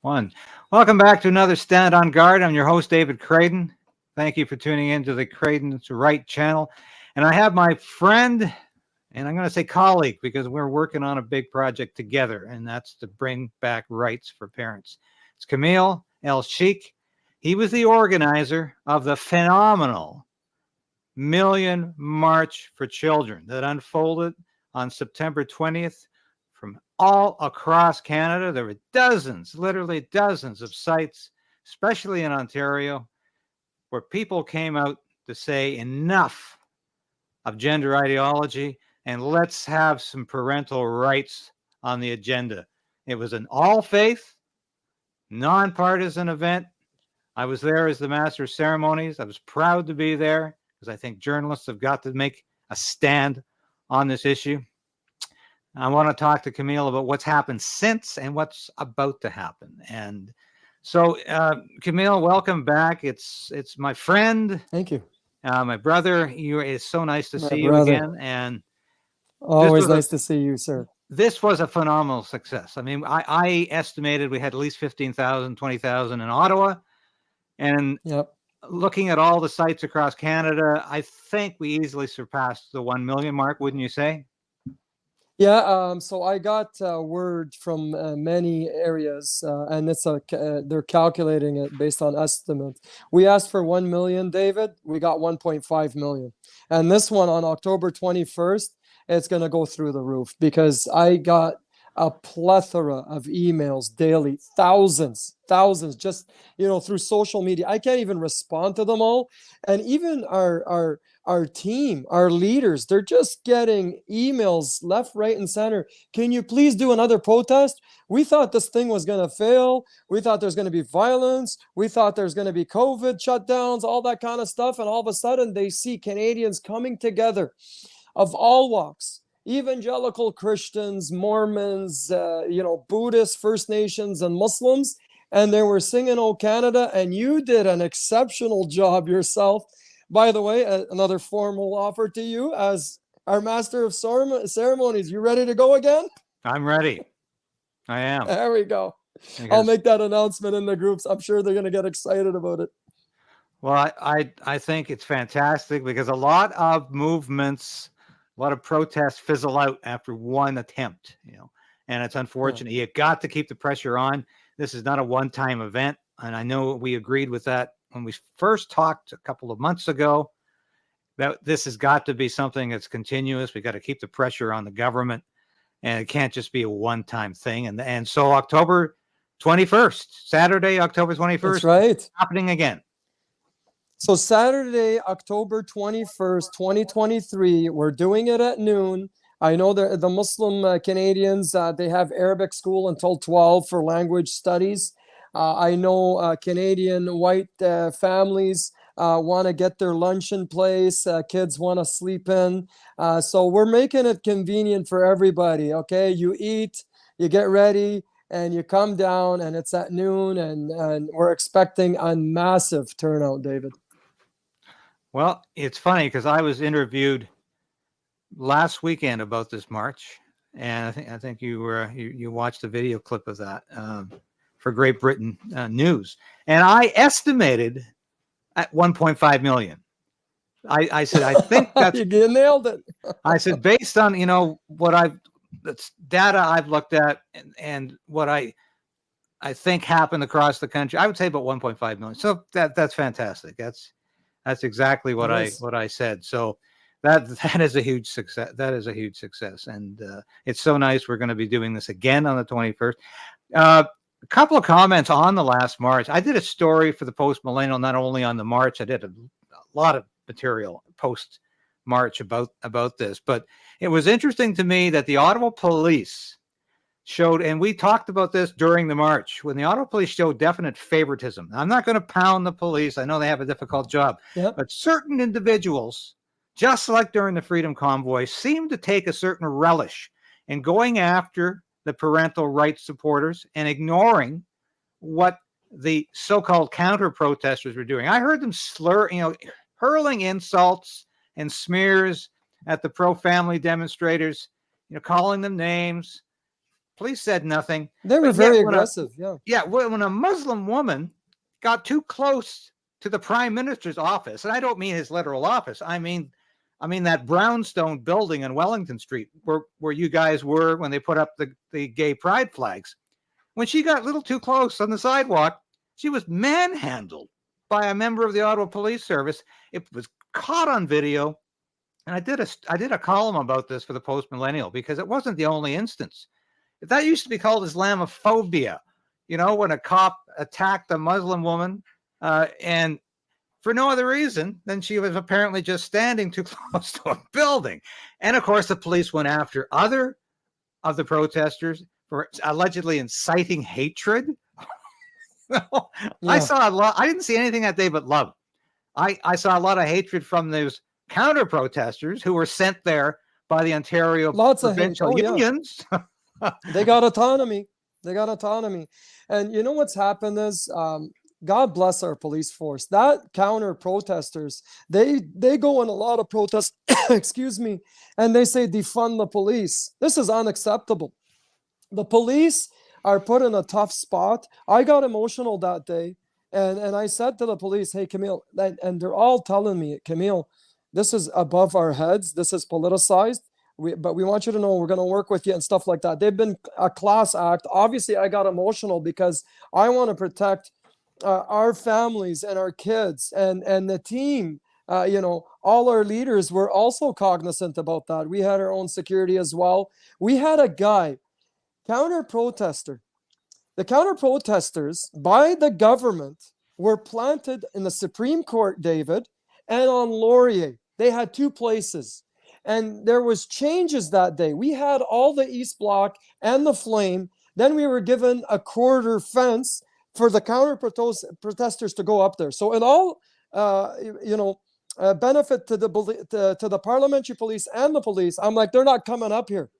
One. Welcome back to another Stand on Guard. I'm your host, David Krayden. Thank you for tuning in to the Krayden's Right channel. And I have my friend, and I'm going to say colleague, because we're working on a big project together, and that's to bring back rights for parents. It's Kamel El-Cheikh. He was the organizer of the phenomenal Million March for Children that unfolded on September 20th. From all across Canada, there were dozens, literally dozens of sites, especially in Ontario, where people came out to say enough of gender ideology and let's have some parental rights on the agenda. It was an all-faith, nonpartisan event. I was there as the master of ceremonies. I was proud to be there because I think journalists have got to make a stand on this issue. I want to talk to Kamel about what's happened since and what's about to happen. And so, Kamel, welcome back. It's my friend. Thank you. My brother. It's so nice to see you brother. again. And always nice to see you, sir. This was a phenomenal success. I mean, I estimated we had at least 15,000, 20,000 in Ottawa. And looking at all the sites across Canada, I think we easily surpassed the 1 million mark, wouldn't you say? Yeah, so I got word from many areas, and it's they're calculating it based on estimates. We asked for 1 million, David. We got 1.5 million. And this one on October 21st, it's going to go through the roof because I got a plethora of emails daily, thousands, just, through social media. I can't even respond to them all. And even our team, our leaders, they're just getting emails left, right, and center. Can you please do another protest? We thought this thing was going to fail. We thought there's going to be violence. We thought there's going to be COVID shutdowns, all that kind of stuff. And all of a sudden they see Canadians coming together of all walks. Evangelical Christians, Mormons, Buddhists, First Nations, and Muslims. And they were singing "Oh Canada," and you did an exceptional job yourself. By the way, another formal offer to you as our master of ceremonies. You ready to go again? I'm ready. I am. There we go. I'll make that announcement in the groups. I'm sure they're going to get excited about it. Well, I think it's fantastic because a lot of movements, a lot of protests fizzle out after one attempt, and it's unfortunate. You got to keep the pressure on. This is not a one-time event. And I know we agreed with that when we first talked a couple of months ago, that this has got to be something that's continuous. We got to keep the pressure on the government, and it can't just be a one-time thing. And so October 21st, Saturday, October 21st, that's right, happening again. So Saturday, October 21st, 2023, we're doing it at noon. I know the Muslim Canadians, they have Arabic school until 12 for language studies. I know Canadian white families want to get their lunch in place. Kids want to sleep in. So we're making it convenient for everybody, okay? You eat, you get ready, and you come down, and it's at noon, and we're expecting a massive turnout, David. Well, it's funny because I was interviewed last weekend about this march, and I think you watched the video clip of that for Great Britain News, and I estimated at 1.5 million. I said I think that's you nailed it. I said based on what that's data I've looked at and what I think happened across the country, I would say about 1.5 million. So that's fantastic. That's exactly what I said. So that is a huge success. That is a huge success. And it's so nice. We're going to be doing this again on the 21st. A couple of comments on the last March. I did a story for the Post Millennial, not only on the March, I did a lot of material post March about this, but it was interesting to me that the Ottawa police showed, and we talked about this during the march, when the Ottawa police showed definite favoritism. I'm not going to pound the police. I know they have a difficult job, but certain individuals, just like during the Freedom Convoy, seem to take a certain relish in going after the parental rights supporters and ignoring what the so-called counter-protesters were doing. I heard them hurling insults and smears at the pro-family demonstrators, calling them names, Police said nothing. They were But yet very when aggressive. Yeah. when a Muslim woman got too close to the Prime Minister's office, and I don't mean his literal office, I mean that brownstone building in Wellington Street where you guys were when they put up the gay pride flags. When she got a little too close on the sidewalk, she was manhandled by a member of the Ottawa Police Service. It was caught on video. And I did a column about this for the Post Millennial because it wasn't the only instance. That used to be called Islamophobia, when a cop attacked a Muslim woman and for no other reason than she was apparently just standing too close to a building. And of course, the police went after other of the protesters for allegedly inciting hatred. I saw a lot. I didn't see anything that day but love. I saw a lot of hatred from those counter protesters who were sent there by the Ontario provincial unions. They got autonomy. And you know what's happened is, God bless our police force. That counter protesters, they go in a lot of protests, excuse me, and they say defund the police. This is unacceptable. The police are put in a tough spot. I got emotional that day, and I said to the police, hey, Kamel, and they're all telling me, Kamel, this is above our heads. This is politicized. But we want you to know we're going to work with you and stuff like that. They've been a class act. Obviously, I got emotional because I want to protect our families and our kids and the team. All our leaders were also cognizant about that. We had our own security as well. We had a guy, counter protester. The counter protesters by the government were planted in the Supreme Court, David, and on Laurier. They had two places. And there was changes that day. We had all the East Block and the Flame. Then we were given a quarter fence for the counter protesters to go up there. So in all, benefit to the parliamentary police and the police, I'm like, they're not coming up here.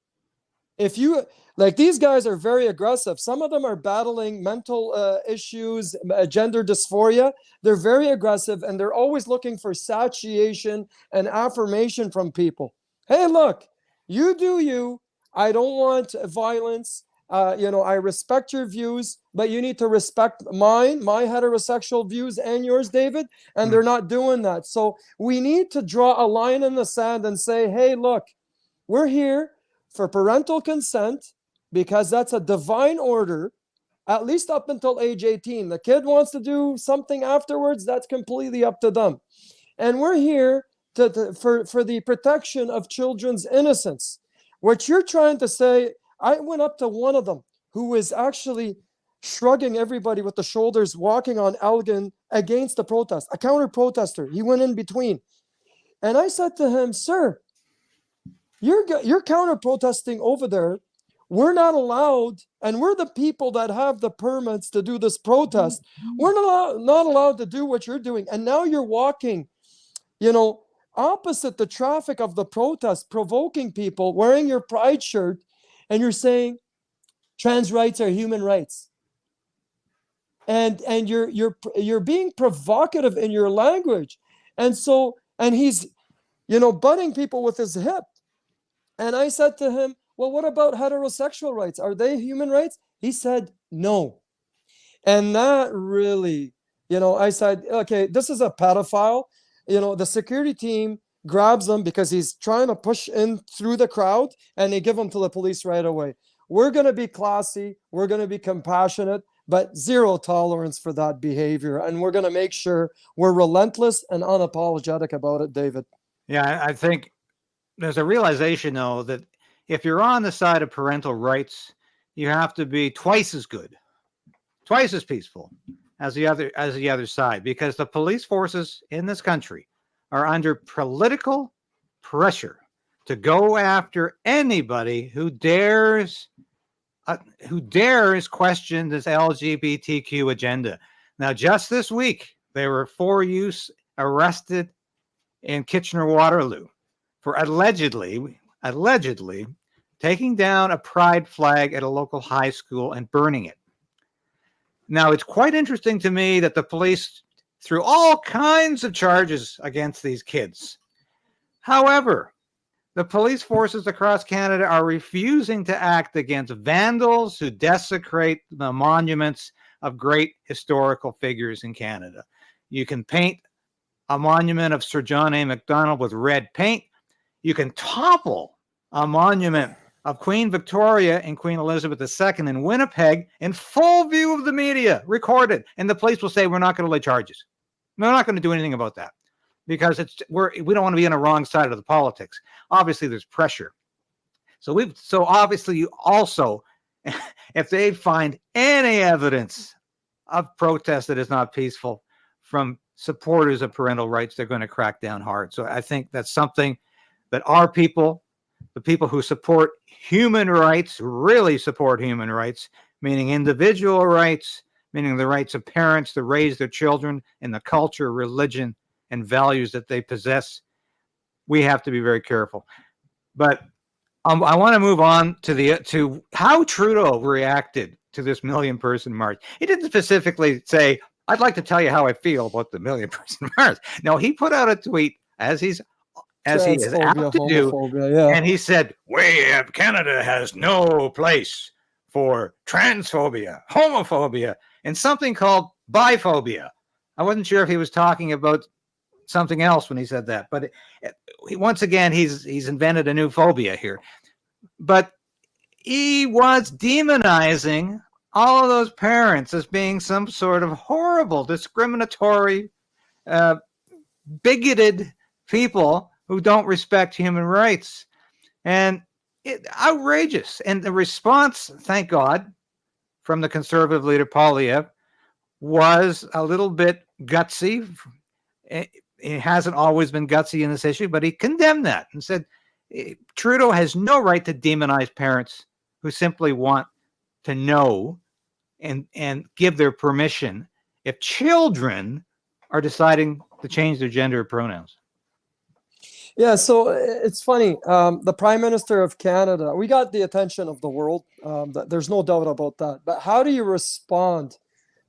If you like, these guys are very aggressive. Some of them are battling mental issues, gender dysphoria. They're very aggressive, and they're always looking for satiation and affirmation from people. Hey, look, you do you. I don't want violence. I respect your views, but you need to respect my heterosexual views and yours, David. And they're not doing that. So we need to draw a line in the sand and say, hey, look, we're here for parental consent because that's a divine order, at least up until age 18. The kid wants to do something afterwards, that's completely up to them. And we're here for the protection of children's innocence. What you're trying to say, I went up to one of them who was actually shrugging everybody with the shoulders, walking on Elgin against the protest, a counter protester. He went in between. And I said to him, sir, you're counter protesting over there. We're not allowed, and we're the people that have the permits to do this protest. We're not allowed to do what you're doing. And now you're walking, opposite the traffic of the protest, provoking people, wearing your pride shirt, and you're saying trans rights are human rights. And you're being provocative in your language. And he's, butting people with his hip. And I said to him, well, what about heterosexual rights? Are they human rights? He said, no. And that really, I said, okay, this is a pedophile. The security team grabs him because he's trying to push in through the crowd, and they give him to the police right away. We're going to be classy. We're going to be compassionate, but zero tolerance for that behavior. And we're going to make sure we're relentless and unapologetic about it, David. Yeah, I think there's a realization, though, that if you're on the side of parental rights, you have to be twice as good, twice as peaceful as the other side, because the police forces in this country are under political pressure to go after anybody who dares question this LGBTQ agenda. Now, just this week, there were 4 youths arrested in Kitchener-Waterloo for allegedly taking down a pride flag at a local high school and burning it. Now, it's quite interesting to me that the police threw all kinds of charges against these kids. However, The police forces across Canada are refusing to act against vandals who desecrate the monuments of great historical figures in Canada. You can paint a monument of Sir John A. Macdonald with red paint. You can topple a monument of Queen Victoria and Queen Elizabeth II in Winnipeg in full view of the media, recorded. And the police will say, we're not going to lay charges. We're not going to do anything about that because we don't want to be on the wrong side of the politics. Obviously, there's pressure. So obviously you also, if they find any evidence of protest that is not peaceful from supporters of parental rights, they're going to crack down hard. So I think that's something that our people, the people who support human rights, really support human rights, meaning individual rights, meaning the rights of parents to raise their children in the culture, religion, and values that they possess. We have to be very careful. But I want to move on to how Trudeau reacted to this million-person march. He didn't specifically say, I'd like to tell you how I feel about the million-person march. No, he put out a tweet as he is apt to do, yeah. And he said, Canada has no place for transphobia, homophobia, and something called biphobia. I wasn't sure if he was talking about something else when he said that, but once again, he's invented a new phobia here. But he was demonizing all of those parents as being some sort of horrible, discriminatory, bigoted people who don't respect human rights. And outrageous. And the response, thank God, from the conservative leader, Poilievre, was a little bit gutsy. It hasn't always been gutsy in this issue, but he condemned that and said, Trudeau has no right to demonize parents who simply want to know and give their permission if children are deciding to change their gender pronouns. Yeah, so it's funny. The Prime Minister of Canada, we got the attention of the world. There's no doubt about that. But how do you respond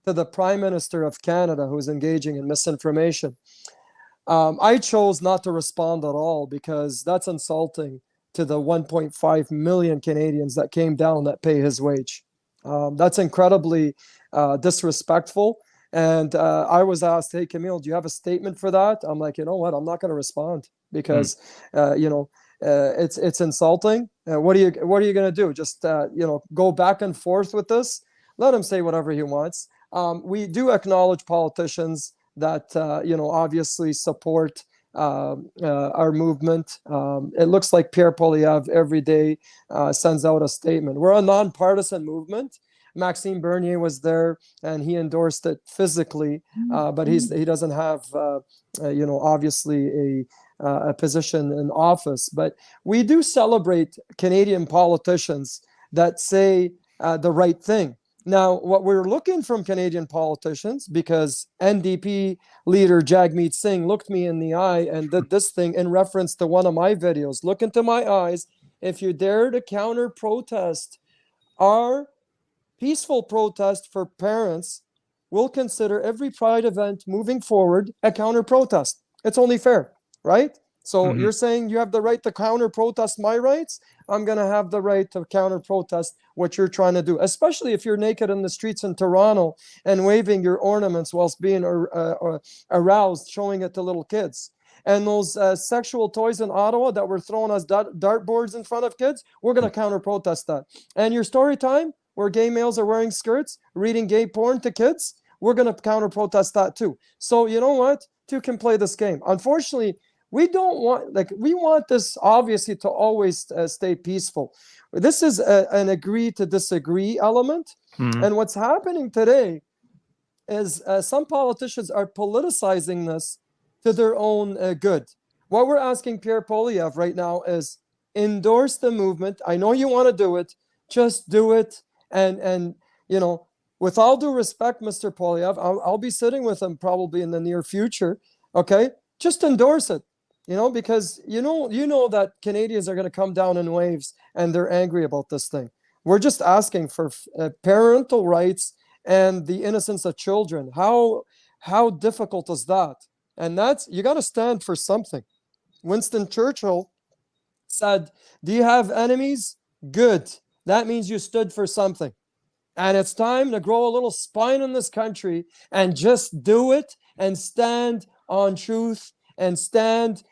to the Prime Minister of Canada who's engaging in misinformation? I chose not to respond at all because that's insulting to the 1.5 million Canadians that came down that pay his wage. That's incredibly disrespectful. And I was asked, hey, Camille, do you have a statement for that? I'm like, you know what? I'm not going to respond because, it's insulting. What are you going to do? Just, go back and forth with this? Let him say whatever he wants. We do acknowledge politicians that, obviously support our movement. It looks like Pierre Poilievre every day sends out a statement. We're a nonpartisan movement. Maxime Bernier was there and he endorsed it physically, but he doesn't have, obviously a position in office. But we do celebrate Canadian politicians that say the right thing. Now, what we're looking from Canadian politicians, because NDP leader Jagmeet Singh looked me in the eye and did this thing in reference to one of my videos. Look into my eyes. If you dare to counter protest our peaceful protest for parents, we'll consider every Pride event moving forward a counter protest. It's only fair, right? So you're saying you have the right to counter protest my rights? I'm going to have the right to counter protest what you're trying to do, especially if you're naked in the streets in Toronto and waving your ornaments whilst being aroused, showing it to little kids. And those sexual toys in Ottawa that were thrown as dartboards in front of kids, we're going to counter protest that. And your story time, where gay males are wearing skirts, reading gay porn to kids, we're going to counter protest that too. So you know what? Two can play this game. Unfortunately, we want this obviously to always stay peaceful. This is an agree to disagree element. And what's happening today is some politicians are politicizing this to their own good. What we're asking Pierre Poilievre right now is endorse the movement. I know you want to do it. Just do it. And with all due respect, Mr. Poilievre, I'll be sitting with him probably in the near future. Okay, just endorse it. Because you know that Canadians are going to come down in waves and they're angry about this thing. We're just asking for parental rights and the innocence of children. How difficult is that? And you got to stand for something. Winston Churchill said, do you have enemies? Good. That means you stood for something. And it's time to grow a little spine in this country and just do it and stand on truth and stand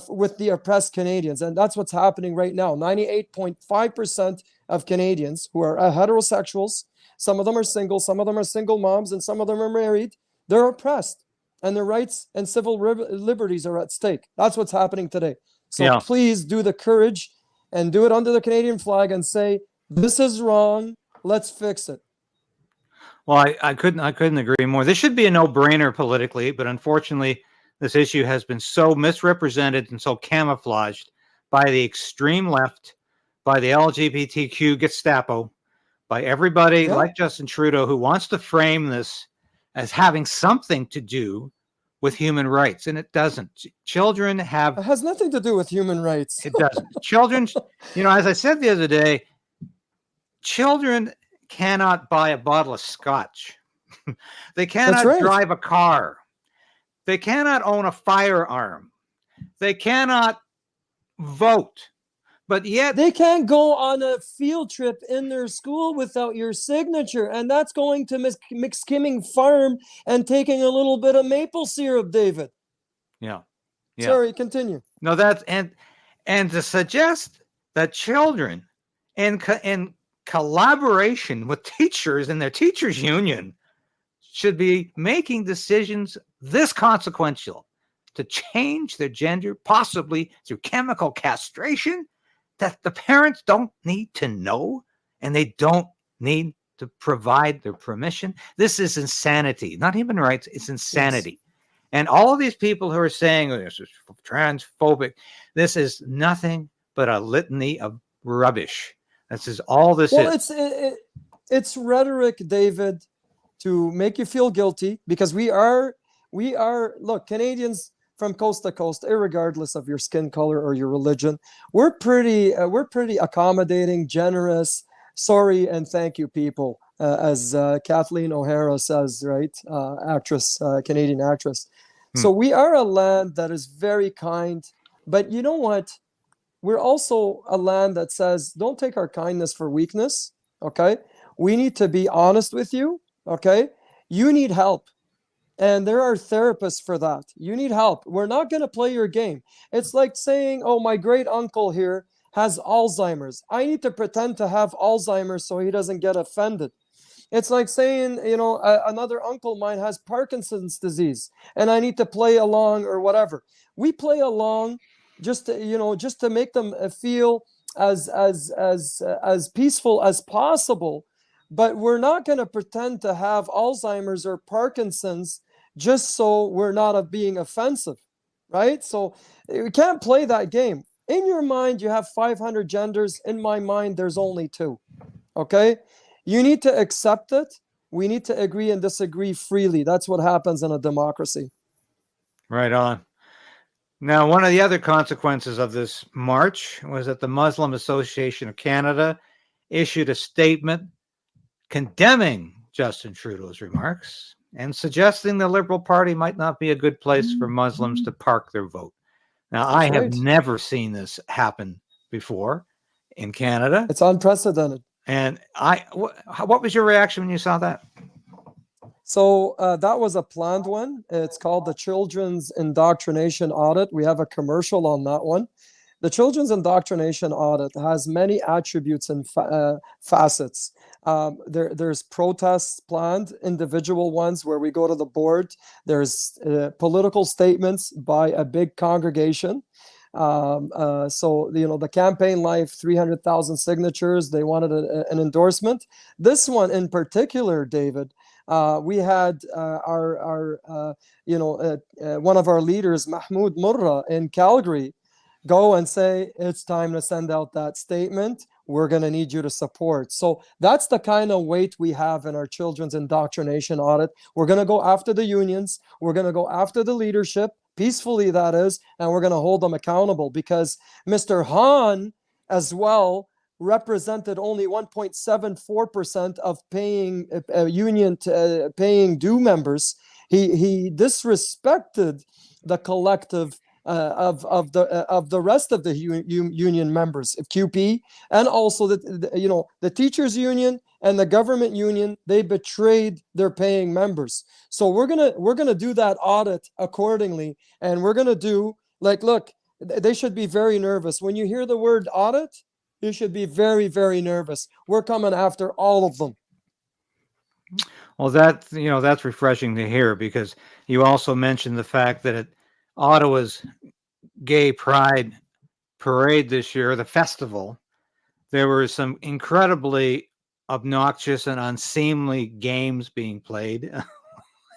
with the oppressed Canadians. And that's what's happening right now. 98.5% of Canadians who are heterosexuals, some of them are single, some of them are single moms, and some of them are married, they're oppressed. And their rights and civil liberties are at stake. That's what's happening today. So please do the courage and do it under the Canadian flag and say, this is wrong. Let's fix it. Well, I couldn't agree more. This should be a no-brainer politically, but unfortunately, this issue has been so misrepresented and so camouflaged by the extreme left, by the LGBTQ Gestapo, by everybody like Justin Trudeau who wants to frame this as having something to do with human rights, and it doesn't. Children have... It has nothing to do with human rights. It doesn't. Children, as I said the other day, children cannot buy a bottle of scotch. They cannot drive a car. They cannot own a firearm. They cannot vote. But yet they can't go on a field trip in their school without your signature, and that's going to McSkimming Farm and taking a little bit of maple syrup, David. Yeah. Sorry, continue. No, that's and to suggest that children in collaboration with teachers and their teachers union should be making decisions this consequential to change their gender, possibly through chemical castration, that the parents don't need to know and they don't need to provide their permission. This is insanity, not human rights. It's insanity. Yes. And all of these people who are saying this is transphobic, this is nothing but a litany of rubbish. This is all this is. It's rhetoric, David, to make you feel guilty, because we are look, Canadians from coast to coast, irregardless of your skin color or your religion, we're pretty accommodating, generous, sorry and thank you people, as Kathleen O'Hara says, right? Canadian actress. So we are a land that is very kind, but you know what? We're also a land that says, don't take our kindness for weakness, okay? We need to be honest with you, okay? You need help. And there are therapists for that. You need help. We're not going to play your game. It's like saying, oh, my great uncle here has Alzheimer's. I need to pretend to have Alzheimer's so he doesn't get offended. It's like saying, another uncle of mine has Parkinson's disease and I need to play along or whatever. We play along just to make them feel as peaceful as possible. But we're not going to pretend to have Alzheimer's or Parkinson's just so we're not being offensive, right? So we can't play that game. In your mind, you have 500 genders. In my mind, there's only 2, okay? You need to accept it. We need to agree and disagree freely. That's what happens in a democracy. Right on. Now, one of the other consequences of this march was that the Muslim Association of Canada issued a statement condemning Justin Trudeau's remarks and suggesting the Liberal Party might not be a good place for Muslims to park their vote. Now, I have never seen this happen before in Canada. It's unprecedented. And what was your reaction when you saw that? So that was a planned one. It's called the Children's Indoctrination Audit. We have a commercial on that one. The Children's Indoctrination Audit has many attributes and facets. There's protests planned, individual ones where we go to the board. There's political statements by a big congregation. So the campaign life, 300,000 signatures. They wanted an endorsement. This one in particular, David, we had one of our leaders, Mahmoud Murra in Calgary, go and say, it's time to send out that statement. We're going to need you to support. So that's the kind of weight we have in our Children's Indoctrination Audit. We're going to go after the unions. We're going to go after the leadership, peacefully that is, and we're going to hold them accountable, because Mr. Han as well represented only 1.74% of paying paying due members. He disrespected the collective of the rest of the union members of QP, and also the teachers union and the government union. They betrayed their paying members. So we're gonna do that audit accordingly, and we're gonna do, like, look, they should be very nervous when you hear the word audit. You should be very, very nervous. We're coming after all of them. Well, that's refreshing to hear, because you also mentioned the fact that at Ottawa's Gay Pride Parade this year, the festival, there were some incredibly obnoxious and unseemly games being played,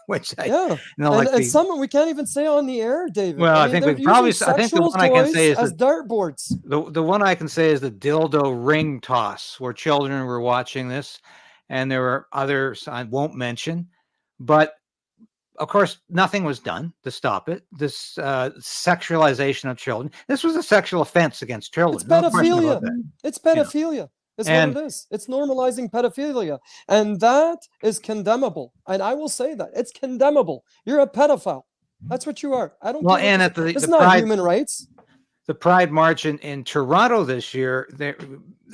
which and some we can't even say on the air, David. Well, I think we probably. I think the one I can say is dartboards. The one I can say is the dildo ring toss, where children were watching this, and there were others I won't mention, but of course nothing was done to stop it. This sexualization of children. This was a sexual offense against children. It's pedophilia. It's pedophilia. It's what it is. It's normalizing pedophilia. And that is condemnable. And I will say that. It's condemnable. You're a pedophile. That's what you are. I don't care. And at it's not Pride, human rights. The Pride March in Toronto this year, there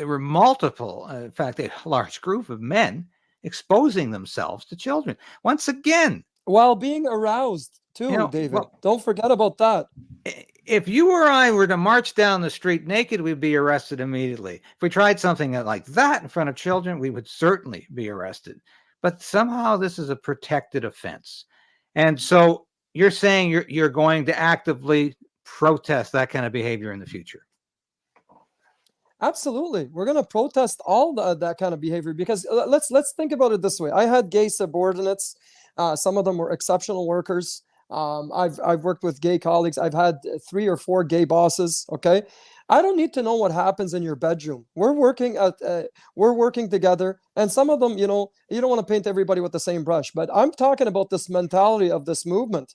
were multiple, in fact, a large group of men exposing themselves to children. Once again. While being aroused, too, David. Don't forget about that. If you or I were to march down the street naked, we'd be arrested immediately. If we tried something like that in front of children, we would certainly be arrested. But somehow this is a protected offense. And so you're saying you're going to actively protest that kind of behavior in the future? Absolutely. We're going to protest all that kind of behavior, because let's think about it this way. I had gay subordinates. Some of them were exceptional workers. I've worked with gay colleagues. I've had 3 or 4 gay bosses. Okay. I don't need to know what happens in your bedroom. We're working together. And some of them, you don't want to paint everybody with the same brush, but I'm talking about this mentality of this movement.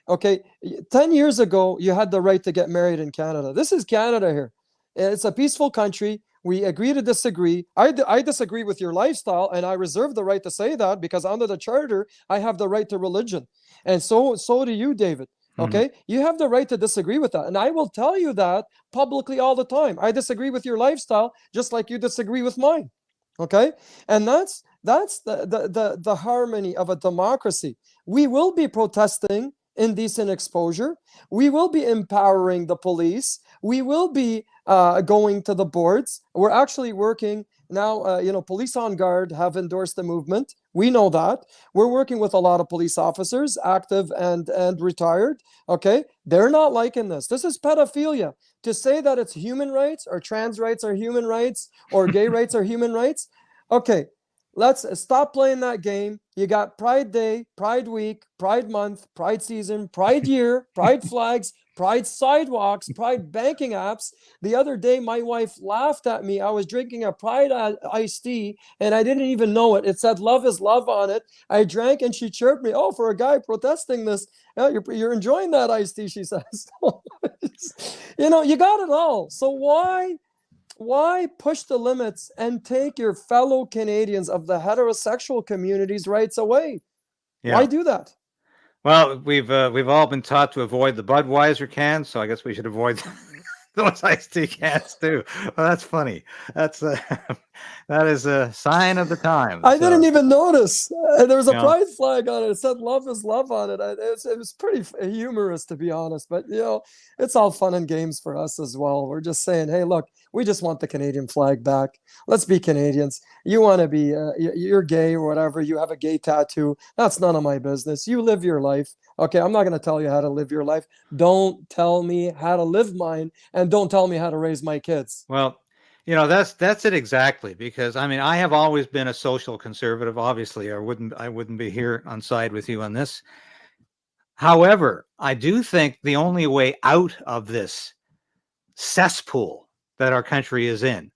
Okay. 10 years ago, you had the right to get married in Canada. This is Canada here. It's a peaceful country. We agree to disagree. I disagree with your lifestyle, and I reserve the right to say that, because under the charter, I have the right to religion. And so do you, David. Okay. You have the right to disagree with that. And I will tell you that publicly all the time. I disagree with your lifestyle, just like you disagree with mine. Okay. And that's the harmony of a democracy. We will be protesting indecent exposure. We will be empowering the police. We will be going to the boards. We're actually working now. Police on Guard have endorsed the movement. We know that. We're working with a lot of police officers, active and retired. Okay. They're not liking this. This is pedophilia. To say that it's human rights, or trans rights are human rights, or gay rights are human rights. Okay. Let's stop playing that game. You got Pride Day, Pride Week, Pride Month, Pride Season, Pride Year, Pride Flags, Pride Sidewalks, Pride Banking Apps. The other day, my wife laughed at me. I was drinking a Pride iced tea, and I didn't even know it. It said "Love is Love" on it. I drank, and she chirped me. "Oh, for a guy protesting this, you're enjoying that iced tea," she says. You got it all. So why push the limits and take your fellow Canadians of the heterosexual community's rights away? Why do that? Well, we've all been taught to avoid the Budweiser cans, so I guess we should avoid those iced tea cans too. Well, that's funny. That's that is a sign of the time. I didn't even notice. There was a pride flag on it. It said "Love is Love" on it. It was pretty humorous, to be honest. But it's all fun and games for us as well. We're just saying, hey, look, we just want the Canadian flag back. Let's be Canadians. You want to be, you're gay or whatever. You have a gay tattoo. That's none of my business. You live your life. Okay, I'm not going to tell you how to live your life. Don't tell me how to live mine, and don't tell me how to raise my kids. Well, that's it exactly, because I mean, I have always been a social conservative. Obviously, I wouldn't be here on side with you on this. However, I do think the only way out of this cesspool that our country is in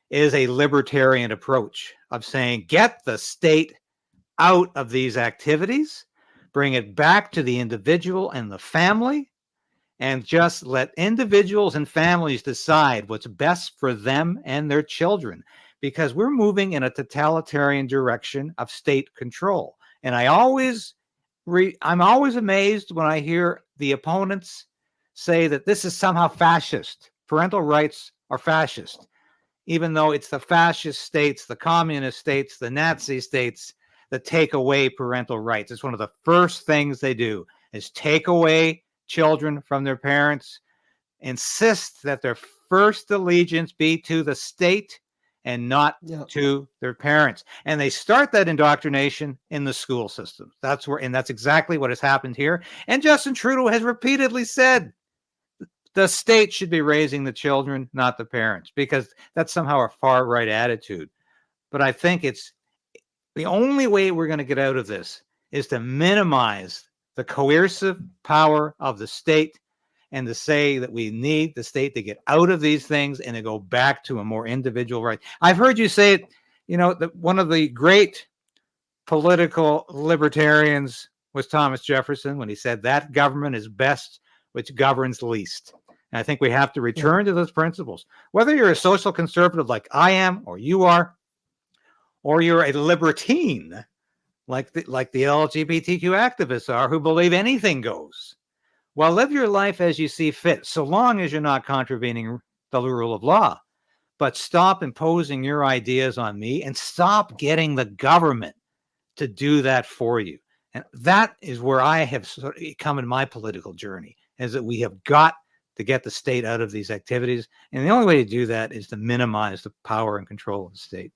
is a libertarian approach of saying, get the state out of these activities, bring it back to the individual and the family, and just let individuals and families decide what's best for them and their children, because we're moving in a totalitarian direction of state control. And I always I'm always amazed when I hear the opponents say that this is somehow fascist. Parental rights are fascist, even though it's the fascist states, the communist states, the Nazi states that take away parental rights. It's one of the first things they do is take away children from their parents, insist that their first allegiance be to the state and not to their parents. And they start that indoctrination in the school system. That's exactly what has happened here. And Justin Trudeau has repeatedly said the state should be raising the children, not the parents, because that's somehow a far right attitude. But I think it's the only way we're going to get out of this is to minimize the coercive power of the state and to say that we need the state to get out of these things and to go back to a more individual right. I've heard you say it, that one of the great political libertarians was Thomas Jefferson when he said that government is best which governs least. And I think we have to return to those principles. Whether you're a social conservative like I am or you are, or you're a libertine like the LGBTQ activists are who believe anything goes. Well, live your life as you see fit, so long as you're not contravening the rule of law. But stop imposing your ideas on me and stop getting the government to do that for you. And that is where I have come in my political journey, is that we have got to get the state out of these activities. And the only way to do that is to minimize the power and control of the state.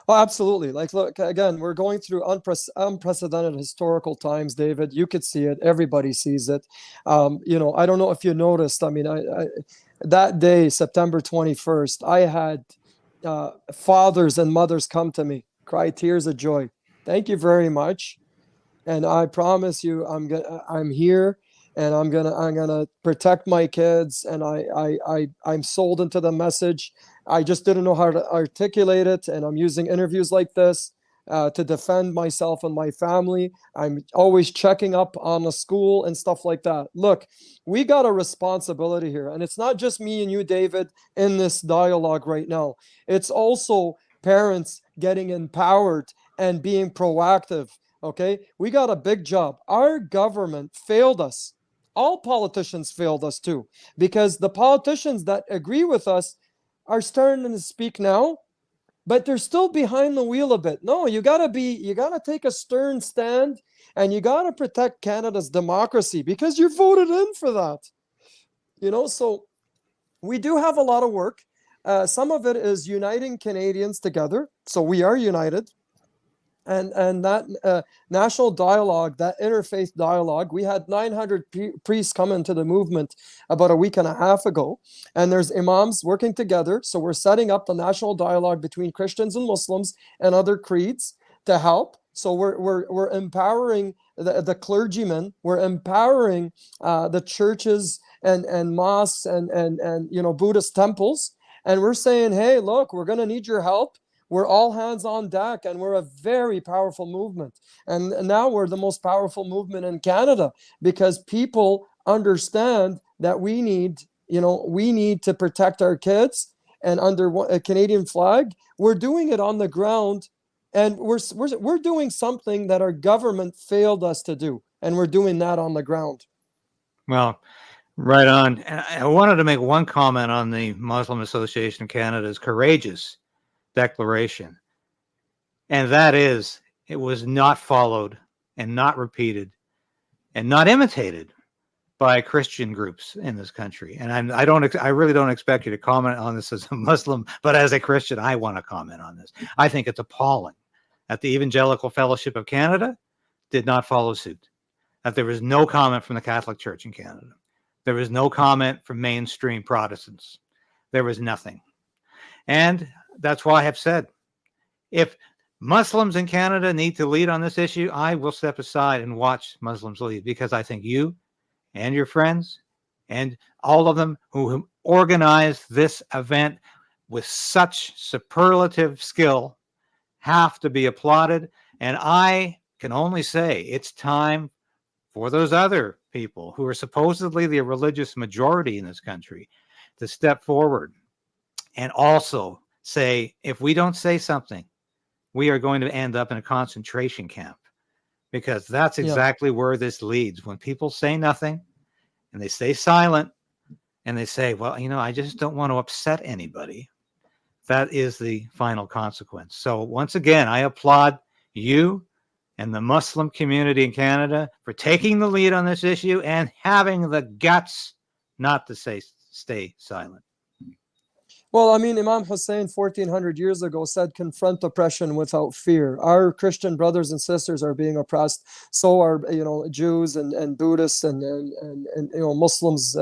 Oh, absolutely. Like, look, again, we're going through unprecedented historical times, David. You could see it. Everybody sees it. I don't know if you noticed. I mean, that day, September 21st, I had fathers and mothers come to me, cry tears of joy. Thank you very much. And I promise you, I'm here, and I'm gonna protect my kids. And I'm sold into the message. I just didn't know how to articulate it, and I'm using interviews like this to defend myself and my family. I'm always checking up on the school and stuff like that. Look, we got a responsibility here, and it's not just me and you, David, in this dialogue right now. It's also parents getting empowered and being proactive. Okay, we got a big job. Our government failed us. All politicians failed us too, because the politicians that agree with us are starting to speak now, but they're still behind the wheel a bit. No, you gotta take a stern stand, and you gotta protect Canada's democracy because you voted in for that. So we do have a lot of work. Some of it is uniting Canadians together, so we are united. And that national dialogue, that interfaith dialogue, we had 900 priests come into the movement about a week and a half ago, and there's imams working together. So we're setting up the national dialogue between Christians and Muslims and other creeds to help. So we're empowering the clergymen, we're empowering the churches and mosques and Buddhist temples, and we're saying, hey, look, we're going to need your help. We're all hands on deck, and we're a very powerful movement. And now we're the most powerful movement in Canada because people understand that we need to protect our kids. And under a Canadian flag, we're doing it on the ground, and we're doing something that our government failed us to do, and we're doing that on the ground. Well, right on. And I wanted to make one comment on the Muslim Association of Canada's courageous declaration, and that is, it was not followed and not repeated and not imitated by Christian groups in this country. And I really don't expect you to comment on this as a Muslim, but as a Christian, I want to comment on this. I think it's appalling that the Evangelical Fellowship of Canada did not follow suit, that there was no comment from the Catholic Church in Canada. There was no comment from mainstream Protestants. There was nothing. And that's why I have said, if Muslims in Canada need to lead on this issue, I will step aside and watch Muslims lead, because I think you and your friends and all of them who organized this event with such superlative skill have to be applauded. And I can only say it's time for those other people who are supposedly the religious majority in this country to step forward and also say, if we don't say something, we are going to end up in a concentration camp. because that's Yeah. exactly where this leads. When people say nothing and they stay silent and they say, well, I just don't want to upset anybody, that is the final consequence. So once again, I applaud you and the Muslim community in Canada for taking the lead on this issue and having the guts not to stay silent. Well, I mean, Imam Hussein 1400 years ago said, confront oppression without fear. Our Christian brothers and sisters are being oppressed. So are, Jews and Buddhists and Muslims,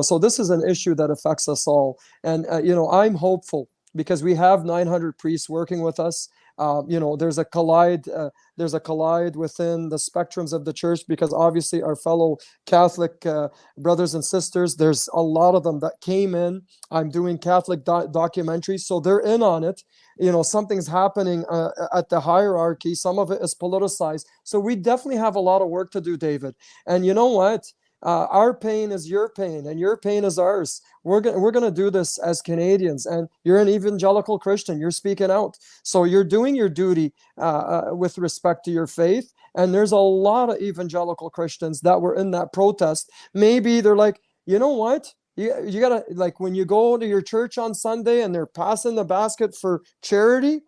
so this is an issue that affects us all. And, I'm hopeful because we have 900 priests working with us. There's a collide within the spectrums of the church, because obviously our fellow Catholic brothers and sisters, there's a lot of them that came in. I'm doing Catholic documentaries, so they're in on it. Something's happening at the hierarchy. Some of it is politicized. So we definitely have a lot of work to do, David. And you know what? Our pain is your pain, and your pain is ours. We're gonna do this as Canadians, and you're an evangelical Christian. You're speaking out, so you're doing your duty with respect to your faith. And there's a lot of evangelical Christians that were in that protest. Maybe they're like, you know what? You gotta, like, when you go to your church on Sunday and they're passing the basket for charity,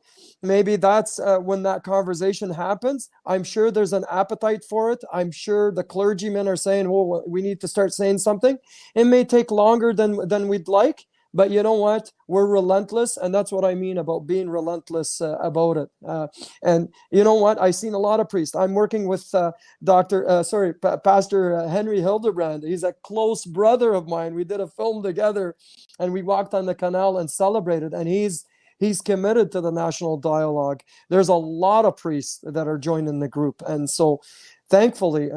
maybe that's when that conversation happens. I'm sure there's an appetite for it. I'm sure the clergymen are saying, well, we need to start saying something. It may take longer than we'd like, but you know what? We're relentless, and that's what I mean about being relentless about it. And you know what? I've seen a lot of priests. I'm working with Pastor Henry Hildebrand. He's a close brother of mine. We did a film together, and we walked on the canal and celebrated. And he's committed to the national dialogue. There's a lot of priests that are joining the group, and so thankfully,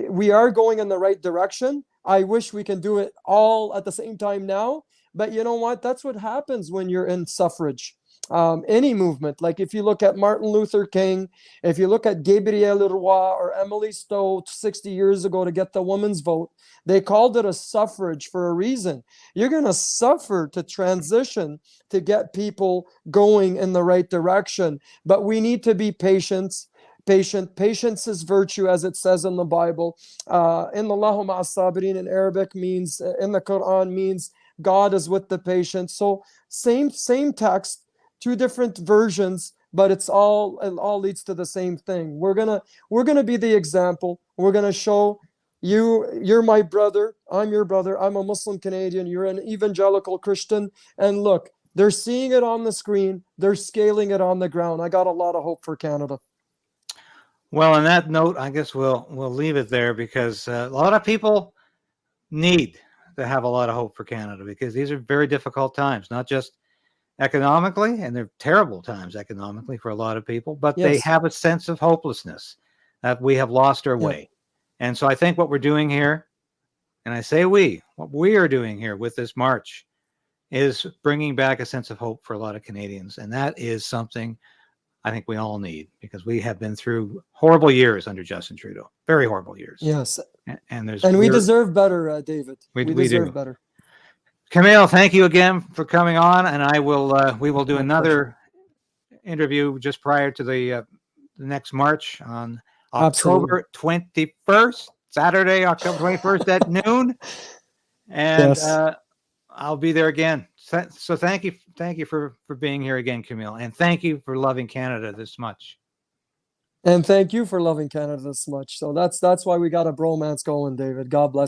we are going in the right direction. I wish we can do it all at the same time now, but you know what? That's what happens when you're in suffrage. Any movement, like if you look at Martin Luther King, if you look at Gabrielle Leroy or Emily Stowe 60 years ago to get the women's vote, they called it a suffrage for a reason. You're going to suffer to transition to get people going in the right direction, but we need to be patient. Patience is virtue, as it says in the Bible. In the Allahu ma'as sabirin in Arabic means, in the Quran means God is with the patient. So same text, two different versions, but it all leads to the same thing. We're gonna be the example. We're gonna show you're my brother, I'm your brother, I'm a Muslim Canadian, you're an evangelical Christian, and look, they're seeing it on the screen, they're scaling it on the ground. I got a lot of hope for Canada. Well, on that note, I guess we'll leave it there, because a lot of people need to have a lot of hope for Canada, because these are very difficult times, not just economically, and they're terrible times economically for a lot of people, but they have a sense of hopelessness that we have lost our way. And so I think what we're doing here, and I say what we are doing here with this march, is bringing back a sense of hope for a lot of Canadians. And that is something I think we all need, because we have been through horrible years under Justin Trudeau, very horrible years. Yes. And we deserve better, David. We deserve better. Kamel, thank you again for coming on, and we will do another interview just prior to the next march on October 21st, Saturday, October 21st at noon. And I'll be there again. So thank you for being here again, Kamel, and thank you for loving Canada this much. And thank you for loving Canada this much. So that's why we got a bromance going, David. God bless.